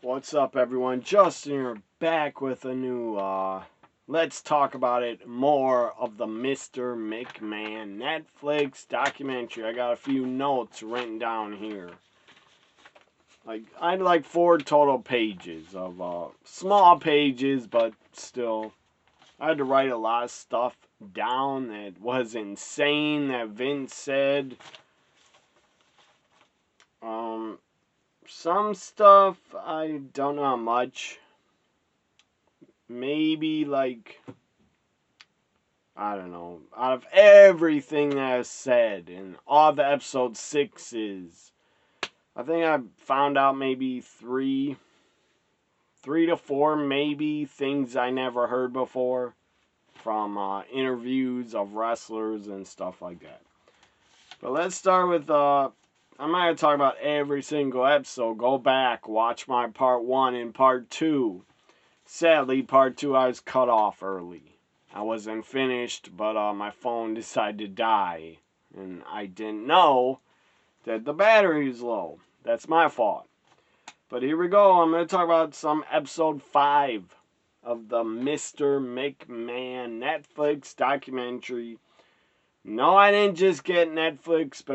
What's up, everyone? Justin here, back with a new, let's talk about it more of the Mr. McMahon Netflix documentary. I got a few notes written down here. I had like 4 total pages of, small pages, but still, I had to write a lot of stuff down that was insane that Vince said. Some stuff I don't know how much. Maybe like, I don't know, out of everything that is said in all the episode 6s, I think I found out maybe 3 to 4 maybe things I never heard before from interviews of wrestlers and stuff like that. But let's start with I'm not going to talk about every single episode. Go back, watch my part 1 and part 2. Sadly, part 2 I was cut off early. I wasn't finished, but my phone decided to die. And I didn't know that the battery is low. That's my fault. But here we go. I'm going to talk about some episode 5 of the Mr. McMahon Netflix documentary. No, I didn't just get Netflix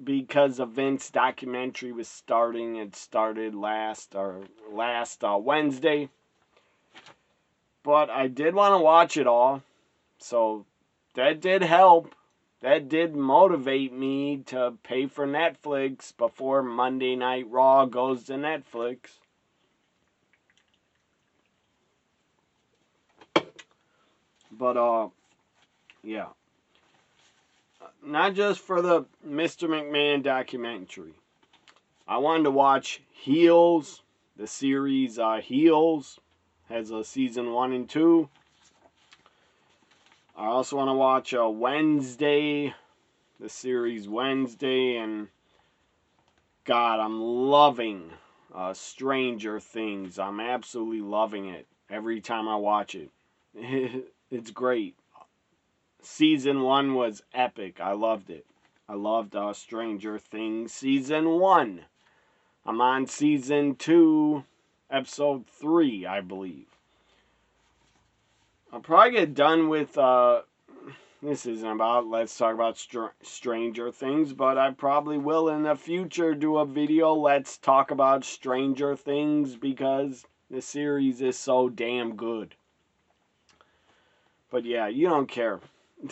because the Vince documentary was starting. It started last Wednesday. But I did want to watch it all. So that did help. That did motivate me to pay for Netflix before Monday Night Raw goes to Netflix. But, yeah. Not just for the Mr. McMahon documentary. I wanted to watch Heels, the series Heels, has a season 1 and 2. I also want to watch Wednesday, the series Wednesday, and God, I'm loving Stranger Things. I'm absolutely loving it every time I watch it. It's great. Season 1 was epic. I loved it. I loved Stranger Things Season 1. I'm on Season 2, Episode 3, I believe. I'll probably get done with, this isn't about, let's talk about Stranger Things, but I probably will in the future do a video, let's talk about Stranger Things, because the series is so damn good. But yeah, you don't care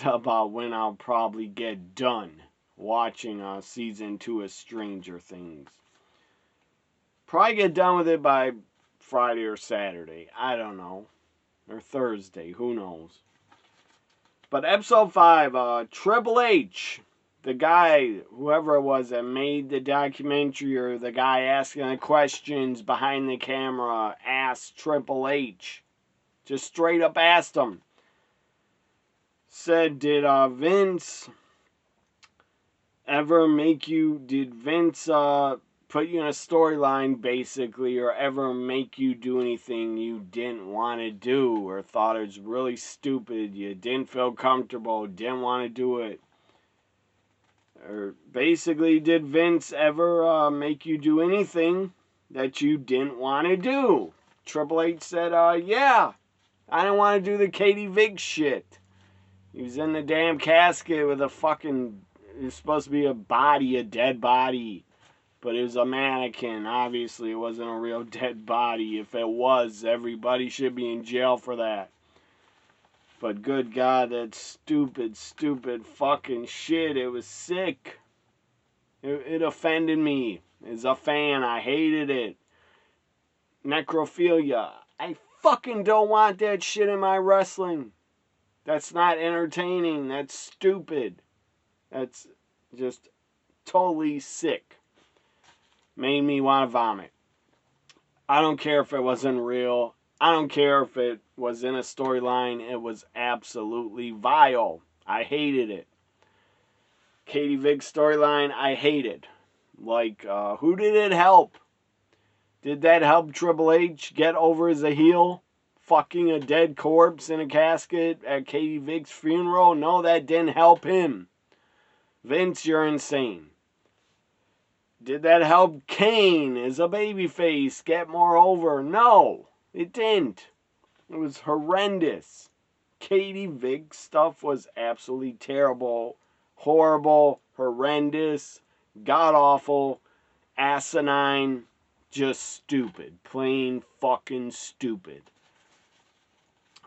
about when I'll probably get done watching season 2 of Stranger Things. Probably get done with it by Friday or Saturday. I don't know. Or Thursday. Who knows. But episode 5, Triple H, the guy, whoever it was that made the documentary, or the guy asking the questions behind the camera, asked Triple H. Just straight up asked him. Said, did Vince put you in a storyline, basically, or ever make you do anything you didn't want to do, or thought it was really stupid, you didn't feel comfortable, didn't want to do it? Or basically, did Vince ever make you do anything that you didn't want to do? Triple H said, yeah, I didn't want to do the Katie Vick shit. He was in the damn casket with it was supposed to be a dead body. But it was a mannequin. Obviously, it wasn't a real dead body. If it was, everybody should be in jail for that. But good God, that stupid fucking shit. It was sick. It offended me. As a fan, I hated it. Necrophilia. I fucking don't want that shit in my wrestling. That's not entertaining. That's stupid. That's just totally sick. Made me want to vomit. I don't care if it wasn't real. I don't care if it was in a storyline. It was absolutely vile. I hated it. Katie Vick's storyline, I hated. Like, who did it help? Did that help Triple H get over as a heel? Fucking a dead corpse in a casket at Katie Vick's funeral? No, that didn't help him. Vince, you're insane. Did that help Kane as a babyface get more over? No, it didn't. It was horrendous. Katie Vick stuff was absolutely terrible, horrible, horrendous, god-awful, asinine, just stupid. Plain fucking stupid.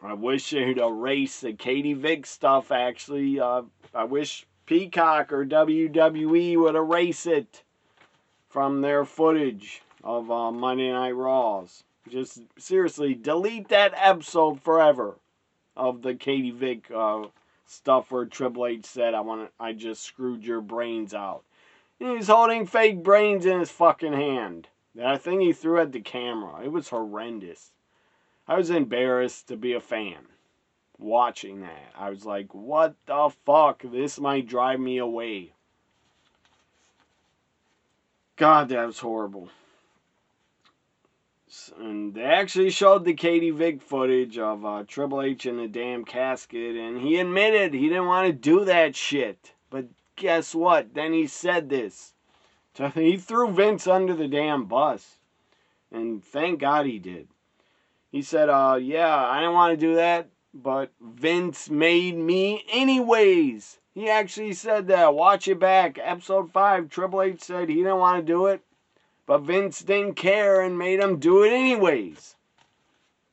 I wish they'd erase the Katie Vick stuff, actually. I wish Peacock or WWE would erase it from their footage of Monday Night Raws. Just seriously, delete that episode forever of the Katie Vick stuff where Triple H said, I just screwed your brains out. And he's holding fake brains in his fucking hand that I think he threw at the camera. It was horrendous. I was embarrassed to be a fan watching that. I was like, what the fuck? This might drive me away. God, that was horrible. And they actually showed the Katie Vick footage of Triple H in the damn casket, and he admitted he didn't want to do that shit. But guess what? Then he said this. So he threw Vince under the damn bus. And thank God he did. He said, yeah, I didn't want to do that, but Vince made me anyways. He actually said that. Watch it back. Episode 5, Triple H said he didn't want to do it, but Vince didn't care and made him do it anyways.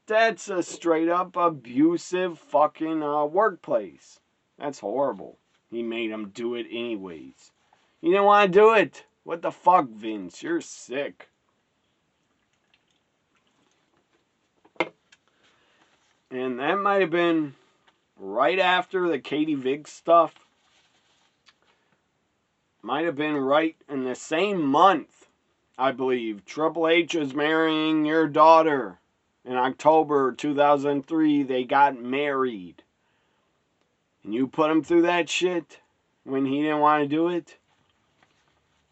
That's a straight up abusive fucking workplace. That's horrible. He made him do it anyways. He didn't want to do it. What the fuck, Vince? You're sick. And that might have been right after the Katie Vick stuff. Might have been right in the same month, I believe. Triple H was marrying your daughter. In October 2003, they got married. And you put him through that shit when he didn't want to do it?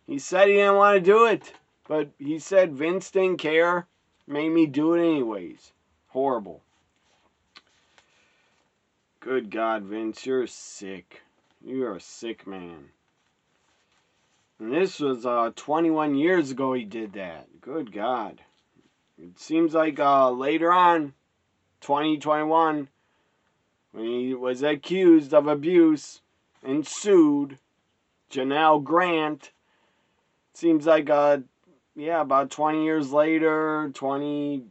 He said he didn't want to do it. But he said Vince didn't care. Made me do it anyways. Horrible. Good God, Vince, you're sick. You're a sick man. And this was 21 years ago he did that. Good God. It seems like later on, 2021, when he was accused of abuse and sued Janelle Grant, seems like, about 20 years later, 20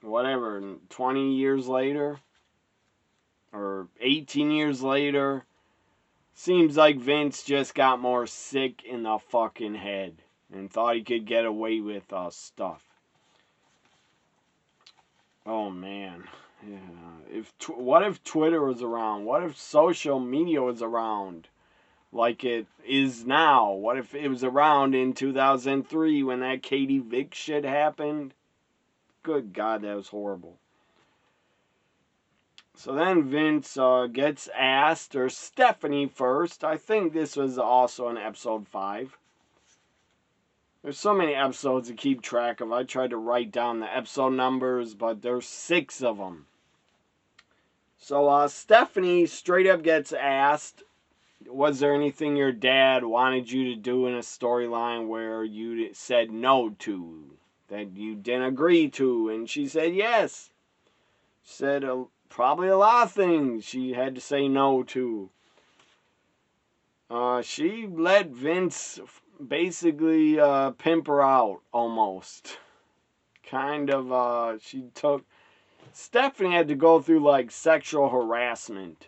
years later, or 18 years later, seems like Vince just got more sick in the fucking head and thought he could get away with stuff. Oh man, yeah. What if Twitter was around? What if social media was around like it is now? What if it was around in 2003 when that Katie Vick shit happened? Good God, that was horrible. So then Vince gets asked, or Stephanie first. I think this was also in episode 5. There's so many episodes to keep track of. I tried to write down the episode numbers, but there's 6 of them. So Stephanie straight up gets asked, was there anything your dad wanted you to do in a storyline where you said no to, that you didn't agree to? And she said yes. She said probably a lot of things she had to say no to. She let Vince basically pimp her out, almost. Kind of, Stephanie had to go through, like, sexual harassment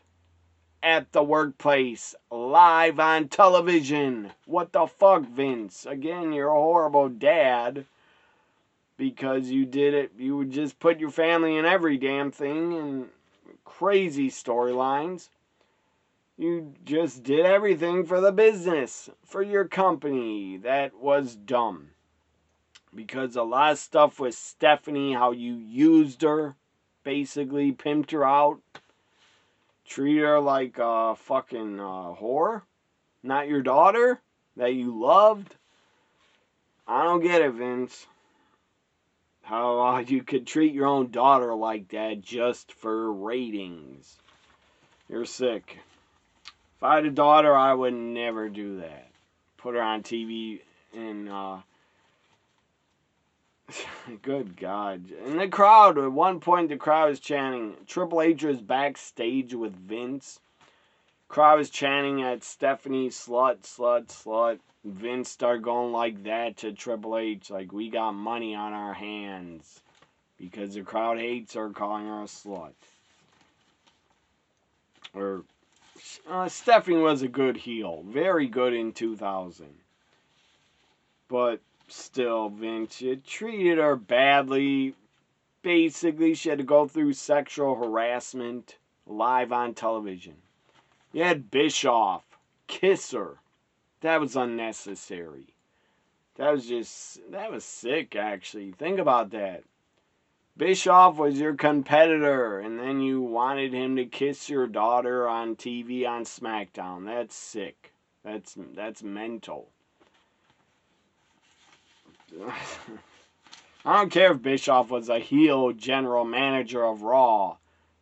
at the workplace, live on television. What the fuck, Vince? Again, you're a horrible dad because you did it. You would just put your family in every damn thing and crazy storylines. You just did everything for the business, for your company. That was dumb. Because a lot of stuff with Stephanie, how you used her, basically pimped her out, treated her like a fucking whore, not your daughter that you loved. I don't get it, Vince. How you could treat your own daughter like that just for ratings. You're sick. If I had a daughter, I would never do that. Put her on TV And, good God. In the crowd, at one point, the crowd is chanting, Triple H was backstage with Vince. Crowd was chanting at Stephanie, slut, slut, slut. Vince started going like that to Triple H, like, we got money on our hands. Because the crowd hates her, calling her a slut. Or, Stephanie was a good heel. Very good in 2000. But still, Vince, you treated her badly. Basically, she had to go through sexual harassment live on television. You had Bischoff kiss her. That was unnecessary. That was sick, actually. Think about that. Bischoff was your competitor, and then you wanted him to kiss your daughter on TV on SmackDown. That's sick. That's mental. I don't care if Bischoff was a heel general manager of Raw.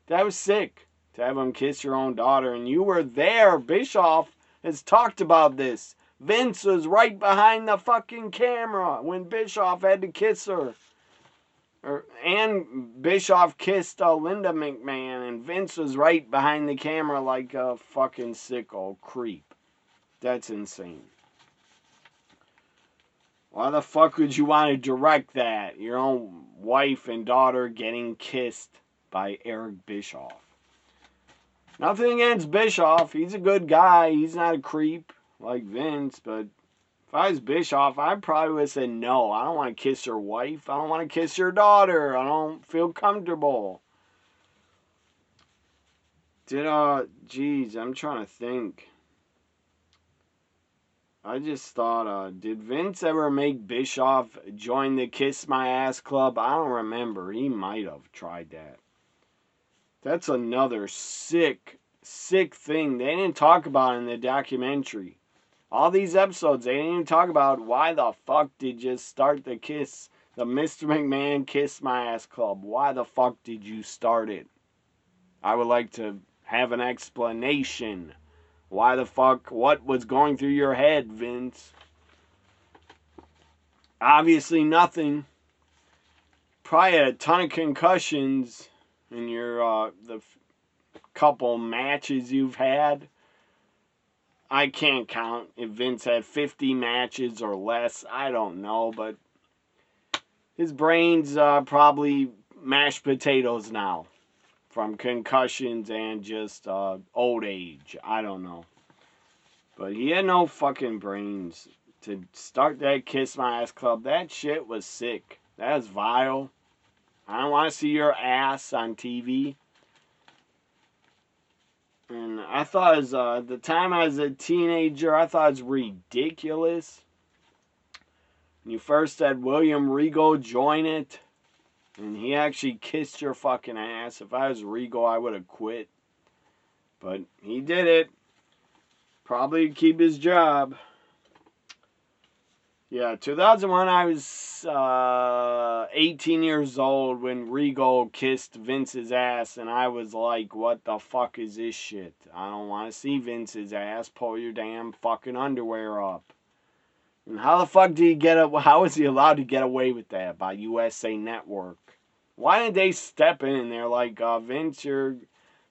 That was sick to have him kiss your own daughter, and you were there. Bischoff has talked about this. Vince was right behind the fucking camera when Bischoff had to kiss her. And Bischoff kissed Linda McMahon, and Vince was right behind the camera like a fucking sicko creep. That's insane. Why the fuck would you want to direct that? Your own wife and daughter getting kissed by Eric Bischoff. Nothing against Bischoff. He's a good guy. He's not a creep like Vince. But if I was Bischoff, I probably would have said no. I don't want to kiss your wife. I don't want to kiss your daughter. I don't feel comfortable. Geez, I'm trying to think. I just thought, did Vince ever make Bischoff join the Kiss My Ass Club? I don't remember. He might have tried that. That's another sick thing. They didn't talk about it in the documentary. All these episodes, they didn't even talk about why the fuck did you start the Mr. McMahon Kiss My Ass Club. Why the fuck did you start it? I would like to have an explanation. Why the fuck? What was going through your head, Vince? Obviously nothing. Probably had a ton of concussions in your the couple matches you've had. I can't count if Vince had 50 matches or less. I don't know, but his brain's probably mashed potatoes now. From concussions and just old age. I don't know. But he had no fucking brains to start that Kiss My Ass Club. That shit was sick. That was vile. I don't want to see your ass on TV. And I thought at the time I was a teenager, I thought it was ridiculous. When you first had William Regal join it. And he actually kissed your fucking ass. If I was Regal, I would have quit. But he did it. Probably keep his job. Yeah, 2001, I was 18 years old when Regal kissed Vince's ass. And I was like, what the fuck is this shit? I don't want to see Vince's ass. Pull your damn fucking underwear up. And how the fuck how is he allowed to get away with that by USA Network? Why didn't they step in and they're like, Vince, your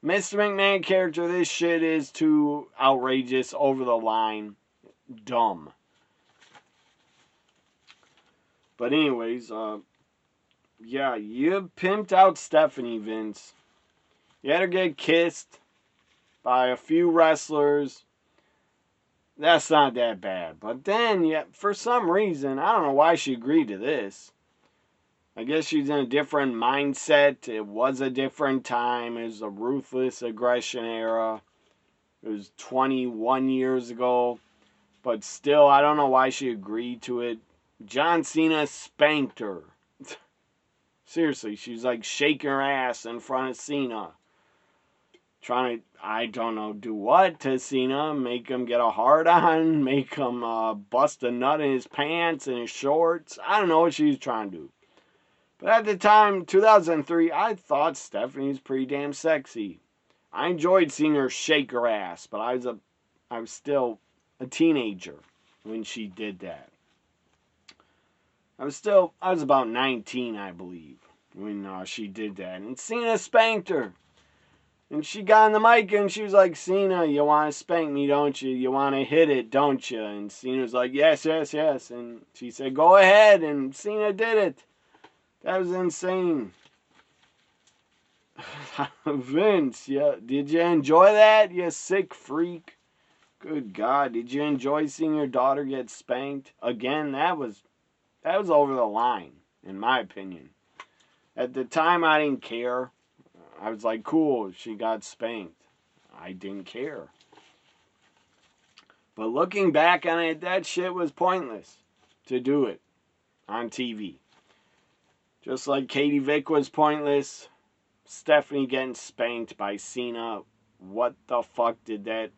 Mr. McMahon character, this shit is too outrageous, over the line, dumb. But anyways, yeah, you pimped out Stephanie, Vince. You had her get kissed by a few wrestlers. That's not that bad. But then, yeah, for some reason, I don't know why she agreed to this. I guess she's in a different mindset. It was a different time. It was a ruthless aggression era. It was 21 years ago. But still, I don't know why she agreed to it. John Cena spanked her. Seriously, she was like shaking her ass in front of Cena. Trying to, I don't know, do what to Cena? Make him get a hard on? Make him bust a nut in his pants and his shorts? I don't know what she was trying to do. But at the time, 2003, I thought Stephanie was pretty damn sexy. I enjoyed seeing her shake her ass, but I was still a teenager when she did that. I was about 19, I believe, when she did that. And Cena spanked her. And she got on the mic and she was like, Cena, you want to spank me, don't you? You want to hit it, don't you? And Cena was like, yes, yes, yes. And she said, go ahead. And Cena did it. That was insane. Vince, yeah, did you enjoy that, you sick freak? Good God, did you enjoy seeing your daughter get spanked? Again, that was over the line, in my opinion. At the time, I didn't care. I was like, cool, she got spanked. I didn't care. But looking back on it, that shit was pointless to do it on TV. Just like Katie Vick was pointless. Stephanie getting spanked by Cena. What the fuck did that?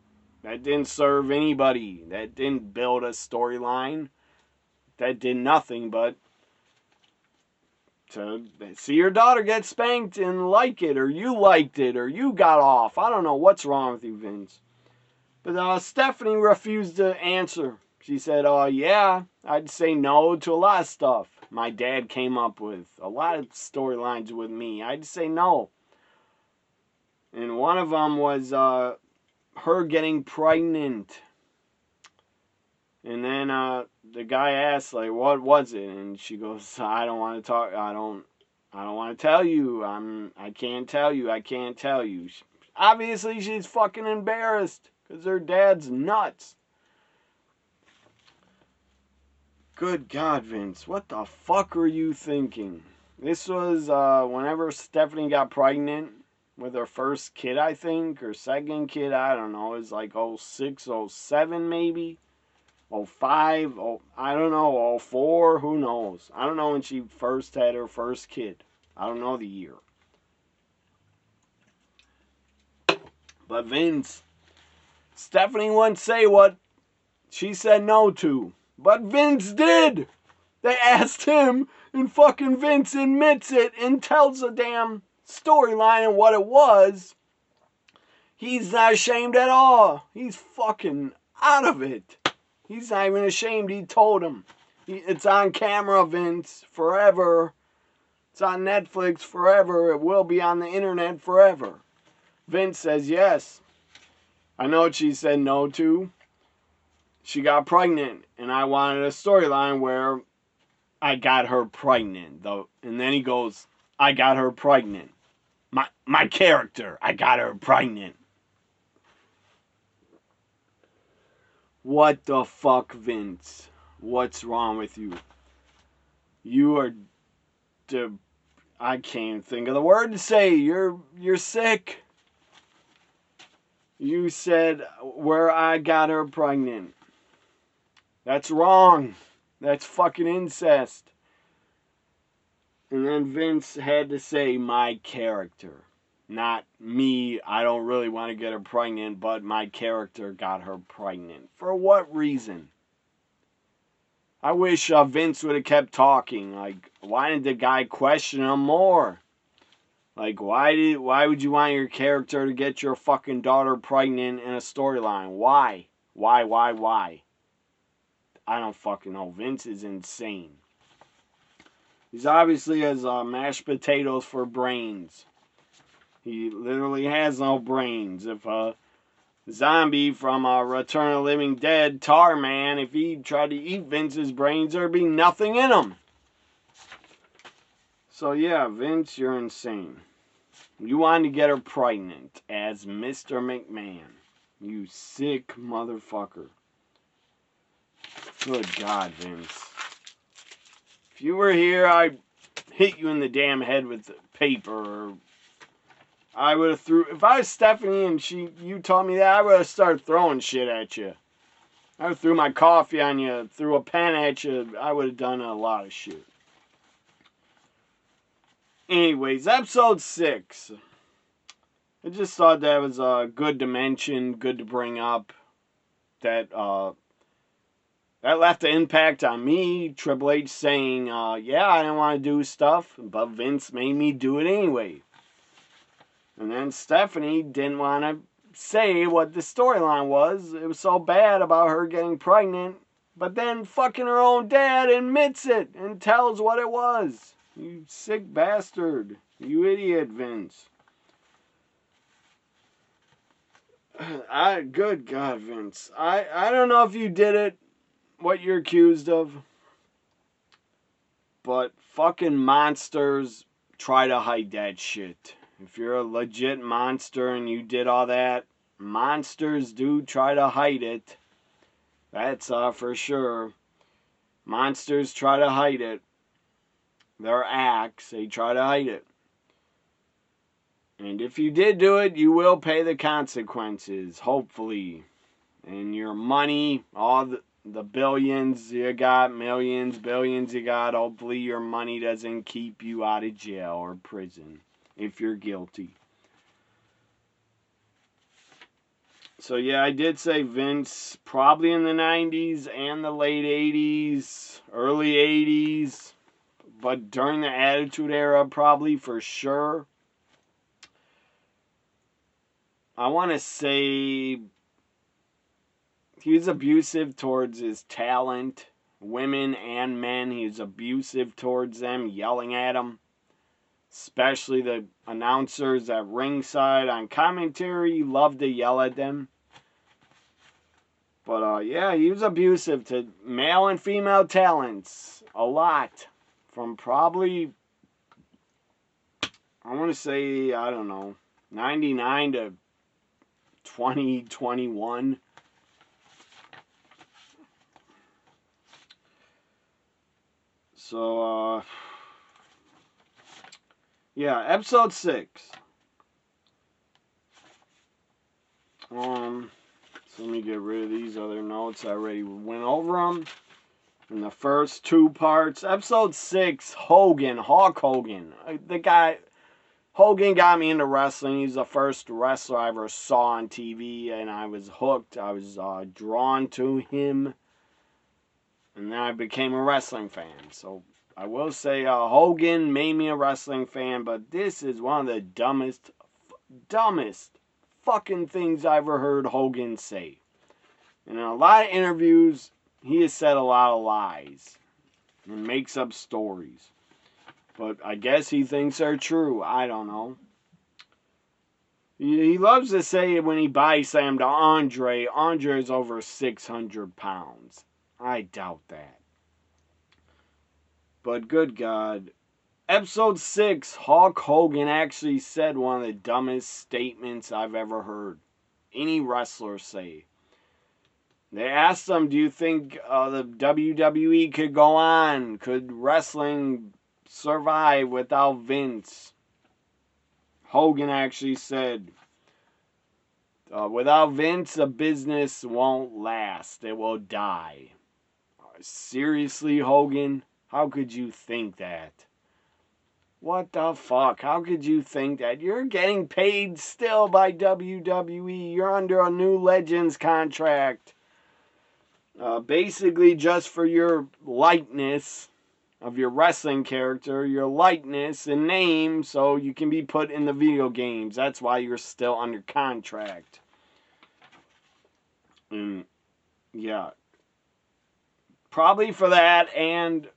That didn't serve anybody. That didn't build a storyline. That did nothing but to see your daughter get spanked and like it, or you liked it, or you got off. I don't know what's wrong with you, Vince. But Stephanie refused to answer. She said, oh, yeah, I'd say no to a lot of stuff my dad came up with. A lot of storylines with me. I'd say no. And one of them was her getting pregnant. And then the guy asked, like, what was it? And she goes, I don't want to talk. I don't want to tell you. I can't tell you. I can't tell you. Obviously, she's fucking embarrassed because her dad's nuts. Good God, Vince. What the fuck were you thinking? This was whenever Stephanie got pregnant with her first kid, I think, or second kid. I don't know. It was like 06, 07 maybe. 05, I don't know, 04, who knows? I don't know when she first had her first kid. I don't know the year. But Vince, Stephanie wouldn't say what she said no to. But Vince did. They asked him, and fucking Vince admits it and tells the damn storyline and what it was. He's not ashamed at all. He's fucking out of it. He's not even ashamed. He told him. It's on camera, Vince, forever. It's on Netflix forever. It will be on the internet forever. Vince says yes. I know what she said no to. She got pregnant, and I wanted a storyline where I got her pregnant. Though, and then he goes, I got her pregnant. My character, I got her pregnant. What the fuck, Vince? What's wrong with you? You are... I can't think of the word to say. You're sick. You said where I got her pregnant. That's wrong. That's fucking incest. And then Vince had to say my character. Not me. I don't really want to get her pregnant, but my character got her pregnant. For what reason? I wish Vince would have kept talking. Like, why didn't the guy question him more? Like, why would you want your character to get your fucking daughter pregnant in a storyline? Why? Why? I don't fucking know. Vince is insane. He's obviously has mashed potatoes for brains. He literally has no brains. If a zombie from Return of the Living Dead, Tar Man, if he tried to eat Vince's brains, there'd be nothing in them. So yeah, Vince, you're insane. You wanted to get her pregnant as Mr. McMahon. You sick motherfucker. Good God, Vince. If you were here, I'd hit you in the damn head with paper. Or I would have if I was Stephanie and you told me that, I would have started throwing shit at you. I would have threw my coffee on you, threw a pen at you. I would have done a lot of shit. Anyways, episode 6. I just thought that was good to mention, good to bring up. That left an impact on me. Triple H saying, yeah, I didn't want to do stuff, but Vince made me do it anyway. And then Stephanie didn't want to say what the storyline was. It was so bad about her getting pregnant but then fucking her own dad admits it and tells what it was. You sick bastard. You idiot, Vince. Good God, Vince. I don't know if you did it, what you're accused of, but fucking monsters try to hide that shit. If you're a legit monster and you did all that, monsters do try to hide it. That's for sure. Monsters try to hide it. Their acts, they try to hide it. And if you did do it, you will pay the consequences, hopefully. And your money, all the billions you got, millions, billions you got, hopefully your money doesn't keep you out of jail or prison if you're guilty. So yeah, I did say Vince probably in the 90s and the late 80s, early 80s, but during the Attitude Era probably for sure. I want to say he was abusive towards his talent, women and men. He was abusive towards them, yelling at them. Especially the announcers at ringside on commentary, he loved to yell at them. But yeah, he was abusive to male and female talents a lot. From probably, I want to say, I don't know, 99 to 2021. So, yeah, episode 6. So let me get rid of these other notes. I already went over them in the first 2 parts. Episode 6, Hogan, Hulk Hogan. The guy, Hogan got me into wrestling. He's the first wrestler I ever saw on TV, and I was hooked. I was drawn to him, and then I became a wrestling fan. So I will say Hogan made me a wrestling fan, but this is one of the dumbest fucking things I ever heard Hogan say. And in a lot of interviews, he has said a lot of lies and makes up stories. But I guess he thinks they're true. I don't know. He loves to say when he body slammed to Andre's over 600 pounds. I doubt that. But good God. Episode 6, Hulk Hogan actually said one of the dumbest statements I've ever heard any wrestler say. They asked him, do you think the WWE could go on? Could wrestling survive without Vince? Hogan actually said, without Vince, a business won't last. It will die. Seriously, Hogan? How could you think that? What the fuck? How could you think that? You're getting paid still by WWE. You're under a new Legends contract. Basically just for your likeness of your wrestling character, your likeness and name, so you can be put in the video games. That's why you're still under contract. And yeah. Probably for that, and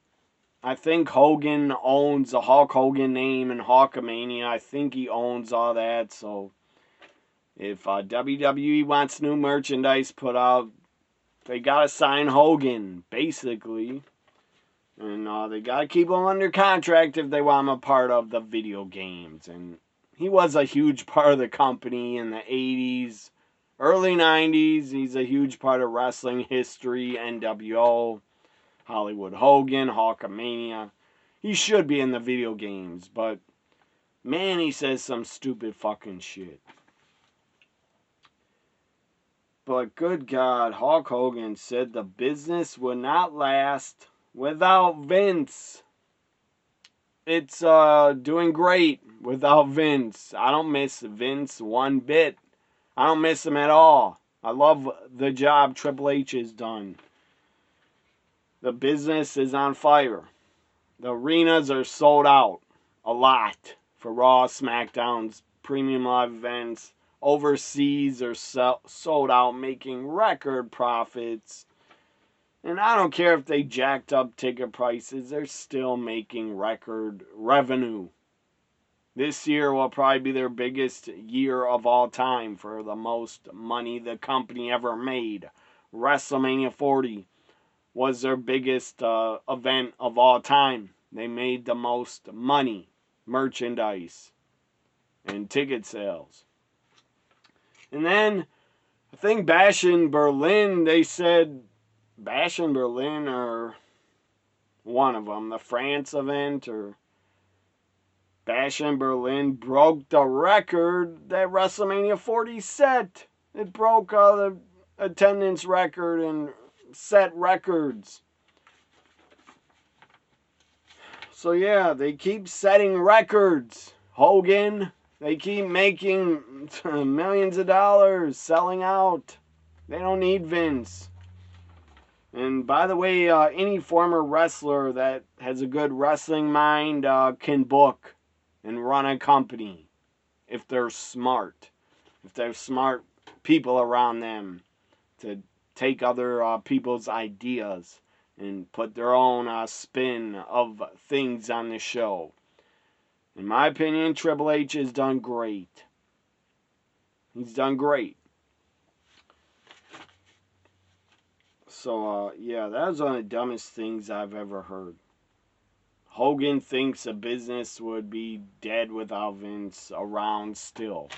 I think Hogan owns the Hulk Hogan name and Hulkamania. I think he owns all that. So if WWE wants new merchandise put out, they got to sign Hogan, basically. And they got to keep him under contract if they want him a part of the video games. And he was a huge part of the company in the 80s, early 90s. He's a huge part of wrestling history, NWO. Hollywood Hogan, Hulkamania. He should be in the video games, but man, he says some stupid fucking shit. But good God, Hulk Hogan said the business would not last without Vince. It's doing great without Vince. I don't miss Vince one bit. I don't miss him at all. I love the job Triple H has done. The business is on fire. The arenas are sold out a lot for Raw, SmackDown's premium live events. Overseas are sold out, making record profits. And I don't care if they jacked up ticket prices, they're still making record revenue. This year will probably be their biggest year of all time for the most money the company ever made. WrestleMania 40 was their biggest event of all time. They made the most money, merchandise, and ticket sales. And then I think Bash in Berlin, they said Bash in Berlin or one of them, the France event or Bash in Berlin broke the record that WrestleMania 40 set. It broke the attendance record and set records. So yeah, they keep setting records. Hogan, they keep making millions of dollars, selling out. They don't need Vince. And by the way, any former wrestler that has a good wrestling mind can book and run a company if they're smart. If there's smart people around them to take other people's ideas and put their own spin of things on the show. In my opinion, Triple H has done great. He's done great. So, yeah, that was one of the dumbest things I've ever heard. Hogan thinks a business would be dead without Vince around still.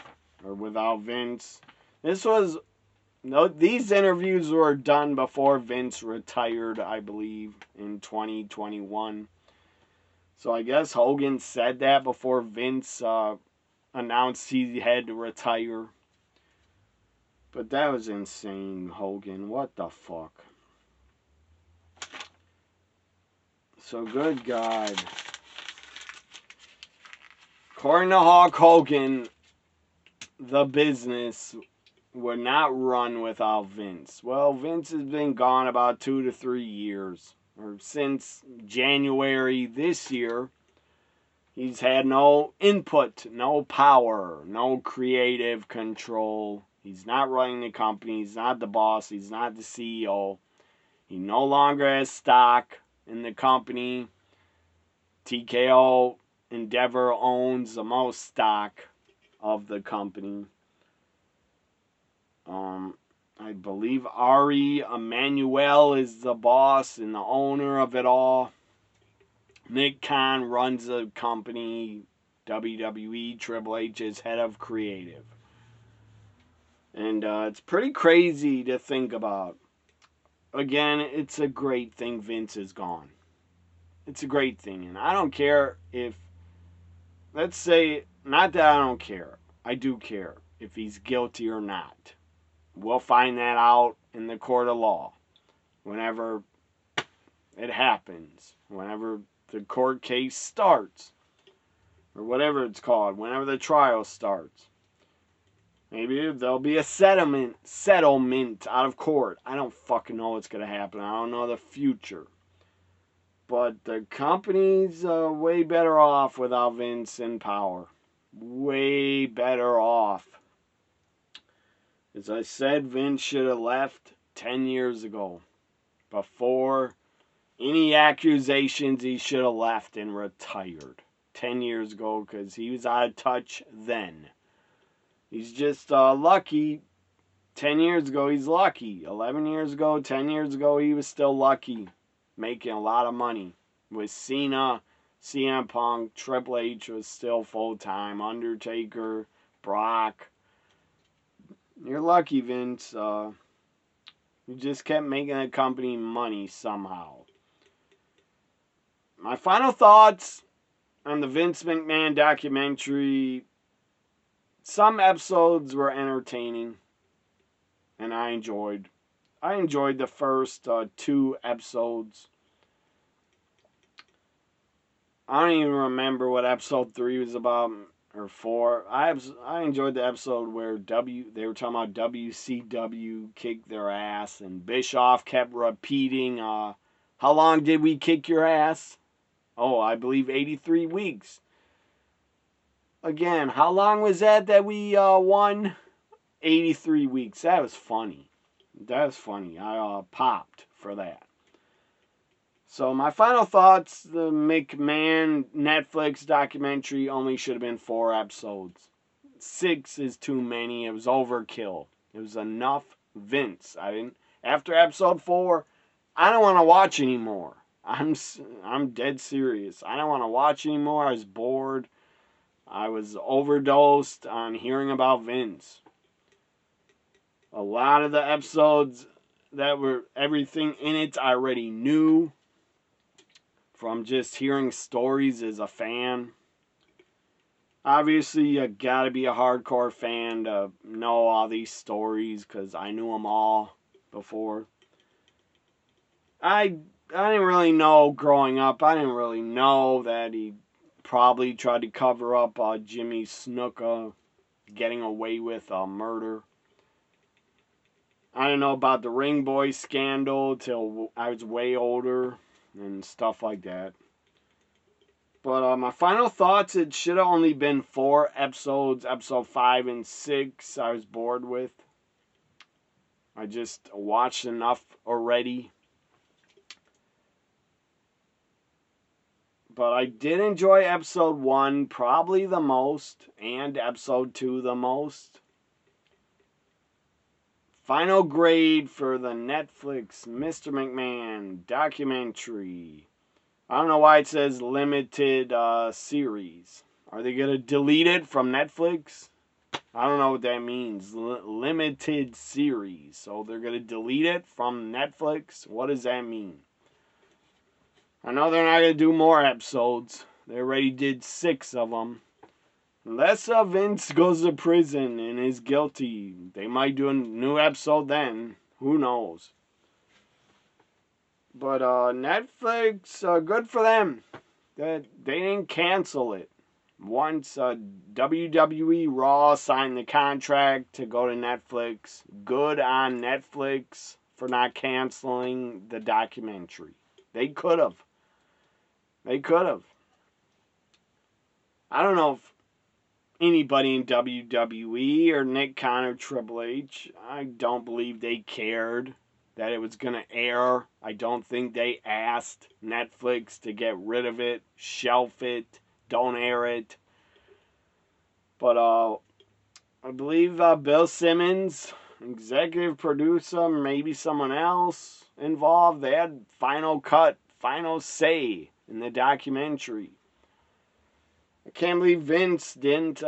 Or without Vince. These interviews were done before Vince retired, I believe, in 2021. So I guess Hogan said that before Vince announced he had to retire. But that was insane, Hogan. What the fuck? So good God. According to Hulk Hogan, the business would not run without Vince. Well, Vince has been gone about 2 to 3 years. Or since January this year. He's had no input, no power, no creative control. He's not running the company. He's not the boss. He's not the CEO. He no longer has stock in the company. TKO Endeavor owns the most stock of the company. I believe Ari Emanuel is the boss and the owner of it all. Nick Khan runs the company. WWE, Triple H is head of creative. And it's pretty crazy to think about. Again, it's a great thing Vince is gone. It's a great thing. And I don't care if, let's say, not that I don't care. I do care if he's guilty or not. We'll find that out in the court of law. Whenever it happens. Whenever the court case starts. Or whatever it's called. Whenever the trial starts. Maybe there'll be a settlement out of court. I don't fucking know what's going to happen. I don't know the future. But the company's way better off without Vince in power. Way better off. As I said, Vince should have left 10 years ago. Before any accusations, he should have left and retired 10 years ago because he was out of touch then. He's just lucky. 10 years ago, he's lucky. 11 years ago, 10 years ago, he was still lucky. Making a lot of money. With Cena, CM Punk, Triple H was still full-time. Undertaker, Brock. You're lucky, Vince. You just kept making the company money somehow. My final thoughts on the Vince McMahon documentary. Some episodes were entertaining. And I enjoyed the first 2 episodes. I don't even remember what episode 3 was about. Or 4. I enjoyed the episode where they were talking about WCW kicked their ass. And Bischoff kept repeating, how long did we kick your ass? Oh, I believe 83 weeks. Again, how long was that we won? 83 weeks. That was funny. I popped for that. So my final thoughts, the McMahon Netflix documentary only should have been 4 episodes. 6 is too many. It was overkill. It was enough Vince. After episode 4, I don't want to watch anymore. I'm dead serious. I don't want to watch anymore. I was bored. I was overdosed on hearing about Vince. A lot of the episodes that were everything in it I already knew from just hearing stories as a fan. Obviously, you gotta be a hardcore fan to know all these stories because I knew them all before. I didn't really know growing up. I didn't really know that he probably tried to cover up Jimmy Snuka getting away with a murder. I didn't know about the Ring Boy scandal till I was way older and stuff like that. But my final thoughts, it should have only been 4 episodes. Episode 5 and 6 I was bored with. I just watched enough already. But I did enjoy episode 1 probably the most, and episode 2 the most. Final grade for the Netflix Mr. McMahon documentary. I don't know why it says limited series. Are they going to delete it from Netflix? I don't know what that means. Limited series. So they're going to delete it from Netflix? What does that mean? I know they're not going to do more episodes. They already did 6 of them. Unless Vince goes to prison and is guilty, they might do a new episode then. Who knows? But Netflix, good for them. That they didn't cancel it. Once WWE Raw signed the contract to go to Netflix, good on Netflix for not canceling the documentary. They could have. They could have. I don't know if anybody in WWE or Nick Khan or Triple H, I don't believe they cared that it was going to air. I don't think they asked Netflix to get rid of it, shelf it, don't air it. But I believe Bill Simmons, executive producer, maybe someone else involved, they had final cut, final say in the documentary. I can't believe Vince didn't,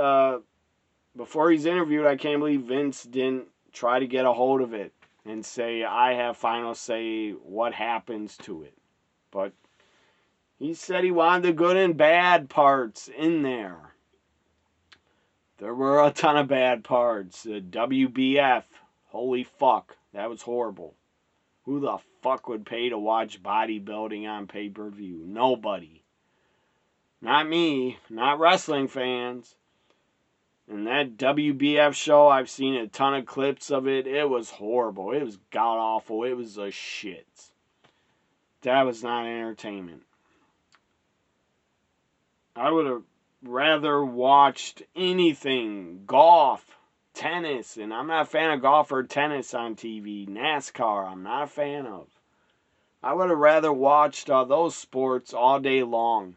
before he's interviewed, I can't believe Vince didn't try to get a hold of it and say, I have final say what happens to it. But he said he wanted the good and bad parts in there. There were a ton of bad parts. The WBF, holy fuck, that was horrible. Who the fuck would pay to watch bodybuilding on pay-per-view? Nobody. Not me, not wrestling fans. And that WBF show, I've seen a ton of clips of it. It was horrible. It was god awful. It was a shit. That was not entertainment. I would have rather watched anything. Golf, tennis, and I'm not a fan of golf or tennis on TV. NASCAR, I'm not a fan of. I would have rather watched those sports all day long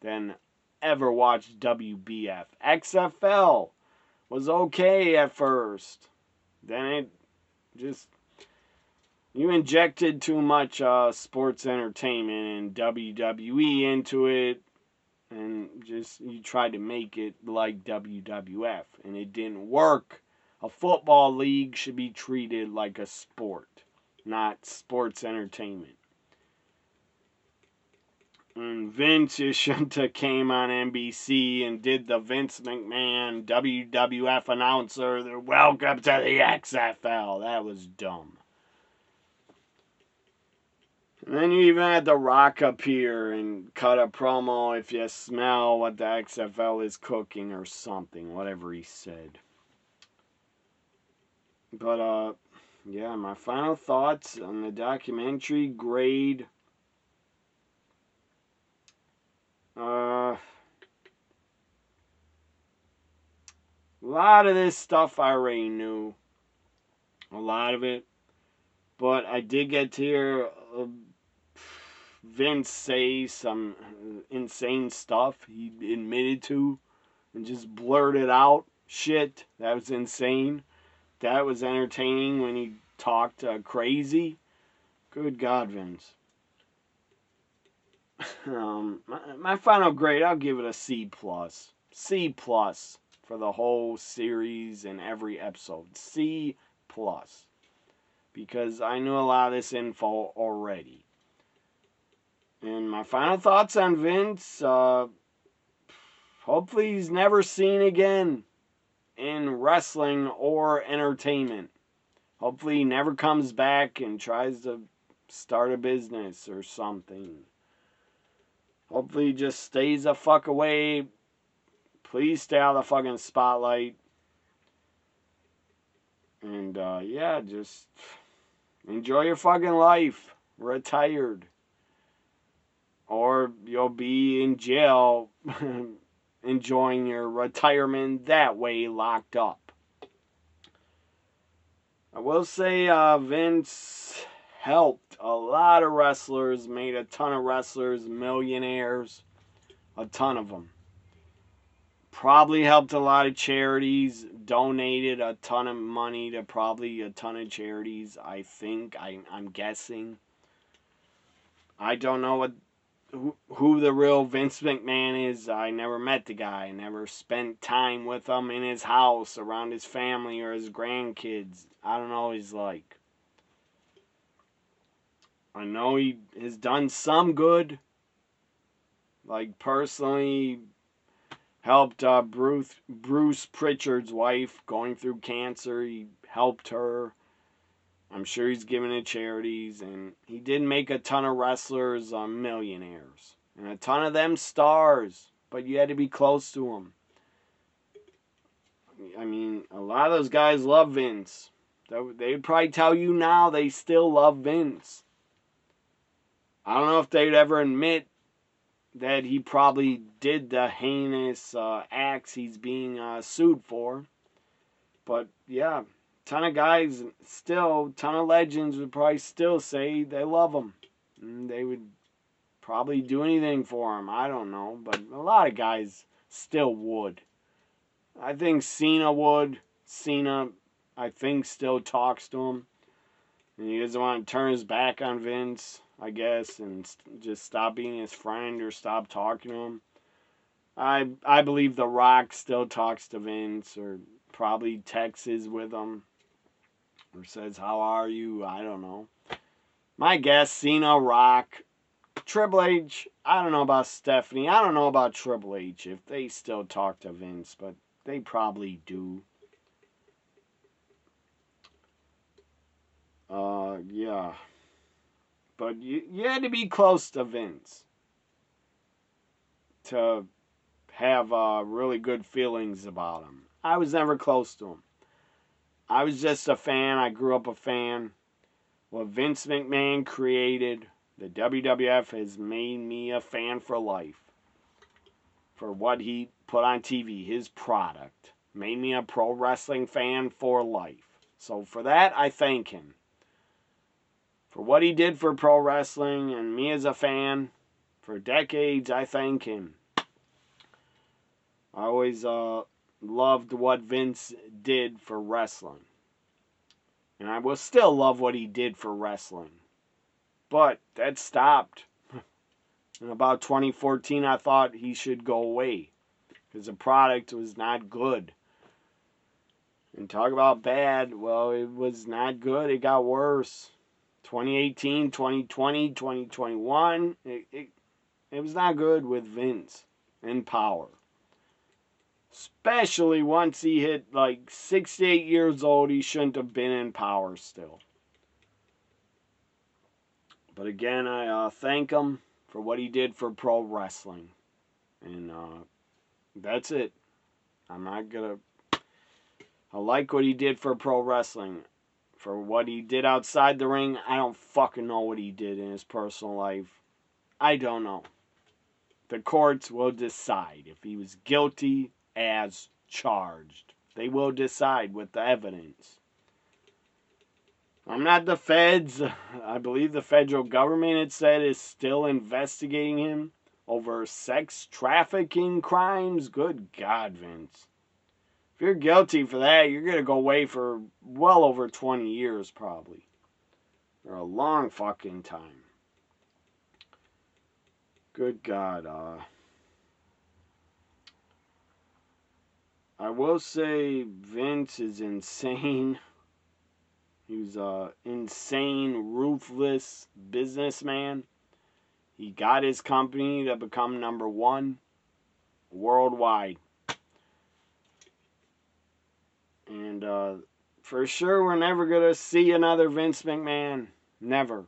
than ever watched WBF. XFL was okay at first. Then it just, you injected too much sports entertainment and WWE into it, and just you tried to make it like WWF, and it didn't work. A football league should be treated like a sport, not sports entertainment. And Vince, you shouldn't have came on NBC and did the Vince McMahon WWF announcer. Welcome to the XFL. That was dumb. And then you even had The Rock appear and cut a promo if you smell what the XFL is cooking or something, whatever he said. But, yeah, my final thoughts on the documentary, grade. A lot of this stuff I already knew. A lot of it. But I did get to hear Vince say some insane stuff he admitted to and just blurted out shit that was insane. That was entertaining when he talked crazy. Good God, Vince. My final grade, I'll give it a C plus. C plus for the whole series and every episode. C plus. Because I knew a lot of this info already. And my final thoughts on Vince, hopefully he's never seen again in wrestling or entertainment. Hopefully he never comes back and tries to start a business or something. Hopefully he just stays the fuck away. Please stay out of the fucking spotlight. And yeah, just enjoy your fucking life. Retired. Or you'll be in jail enjoying your retirement that way, locked up. I will say Vince helped a lot of wrestlers, made a ton of wrestlers millionaires, a ton of them. Probably helped a lot of charities, donated a ton of money to probably a ton of charities, I think, I'm guessing. I don't know who the real Vince McMahon is. I never met the guy. I never spent time with him in his house, around his family or his grandkids. I don't know what he's like. I know he has done some good. Like, personally, helped Bruce Pritchard's wife going through cancer. He helped her. I'm sure he's given to charities, and he did make a ton of wrestlers millionaires, and a ton of them stars, but you had to be close to them. I mean, a lot of those guys love Vince. They'd probably tell you now they still love Vince. I don't know if they'd ever admit that he probably did the heinous acts he's being sued for, but yeah. Ton of guys, still, ton of legends would probably still say they love him. And they would probably do anything for him. I don't know, but a lot of guys still would. I think Cena would. Cena, I think, still talks to him. And he doesn't want to turn his back on Vince, I guess, and just stop being his friend or stop talking to him. I believe The Rock still talks to Vince, or probably texts with him. Or says, how are you? I don't know. My guess, Cena, Rock, Triple H. I don't know about Stephanie. I don't know about Triple H if they still talk to Vince, but they probably do. Yeah. But you had to be close to Vince to have really good feelings about him. I was never close to him. I was just a fan. I grew up a fan. What Vince McMahon created, the WWF, has made me a fan for life. For what he put on TV, his product, made me a pro wrestling fan for life. So for that, I thank him. For what he did for pro wrestling and me as a fan, for decades, I thank him. I always loved what Vince did for wrestling. And I will still love what he did for wrestling. But that stopped. In about 2014, I thought he should go away. Because the product was not good. And talk about bad, well, it was not good. It got worse. 2018, 2020, 2021, it was not good with Vince in power. Especially once he hit like 68 years old, he shouldn't have been in power still. But again, I thank him for what he did for pro wrestling. And that's it. I'm not going to... I like what he did for pro wrestling. For what he did outside the ring, I don't fucking know what he did in his personal life. I don't know. The courts will decide if he was guilty as charged. They will decide with the evidence. I'm not the feds. I believe the federal government, it said, is still investigating him over sex trafficking crimes. Good God, Vince. If you're guilty for that, you're going to go away for well over 20 years, probably. Or a long fucking time. Good God. I will say Vince is insane. He's an insane, ruthless businessman. He got his company to become number one worldwide. And for sure, we're never going to see another Vince McMahon. Never.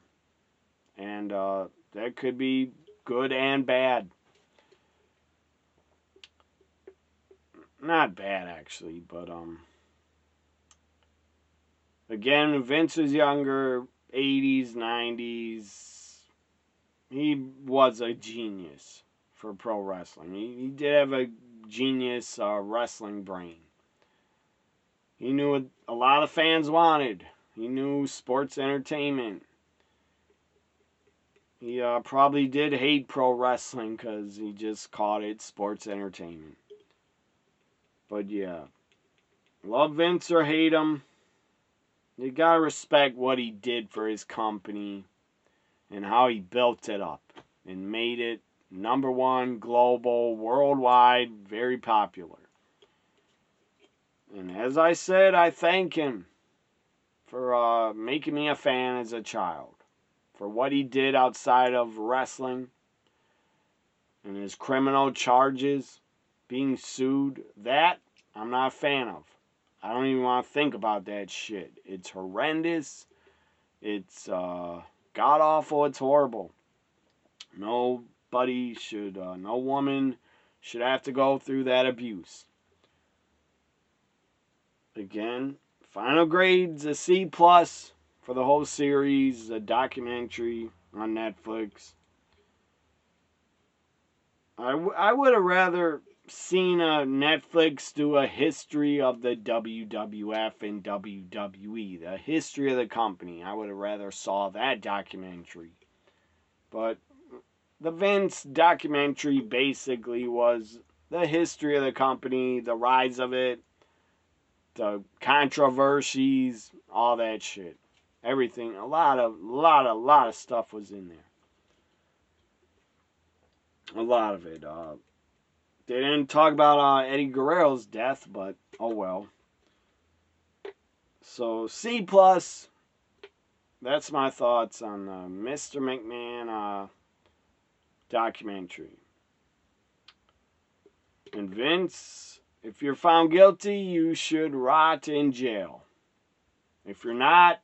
And that could be good and bad. Not bad, actually, but again, Vince was younger, 80s, 90s. He was a genius for pro wrestling. He did have a genius wrestling brain. He knew what a lot of fans wanted. He knew sports entertainment. He probably did hate pro wrestling because he just called it sports entertainment. But yeah, love Vince or hate him, you gotta respect what he did for his company and how he built it up and made it number one, global, worldwide, very popular. And as I said, I thank him for making me a fan as a child, for what he did outside of wrestling and his criminal charges, being sued. That I'm not a fan of. I don't even want to think about that shit. It's horrendous. It's god awful. It's horrible. Nobody should, no woman should have to go through that abuse. Again, final grade's a C plus for the whole series, a documentary on Netflix. I would have rather seen a Netflix do a history of the WWF and WWE, the history of the company. I would have rather saw that documentary. But the Vince documentary basically was the history of the company, the rise of it, the controversies, all that shit. Everything, a lot of stuff was in there. A lot of it. They didn't talk about Eddie Guerrero's death, but oh well. So C plus. That's my thoughts on the Mr. McMahon documentary. And Vince, if you're found guilty, you should rot in jail. If you're not,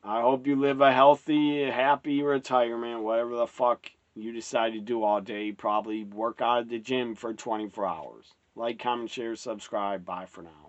I hope you live a healthy, happy retirement, whatever the fuck you decide to do all day. Probably work out at the gym for 24 hours. Like, comment, share, subscribe. Bye for now.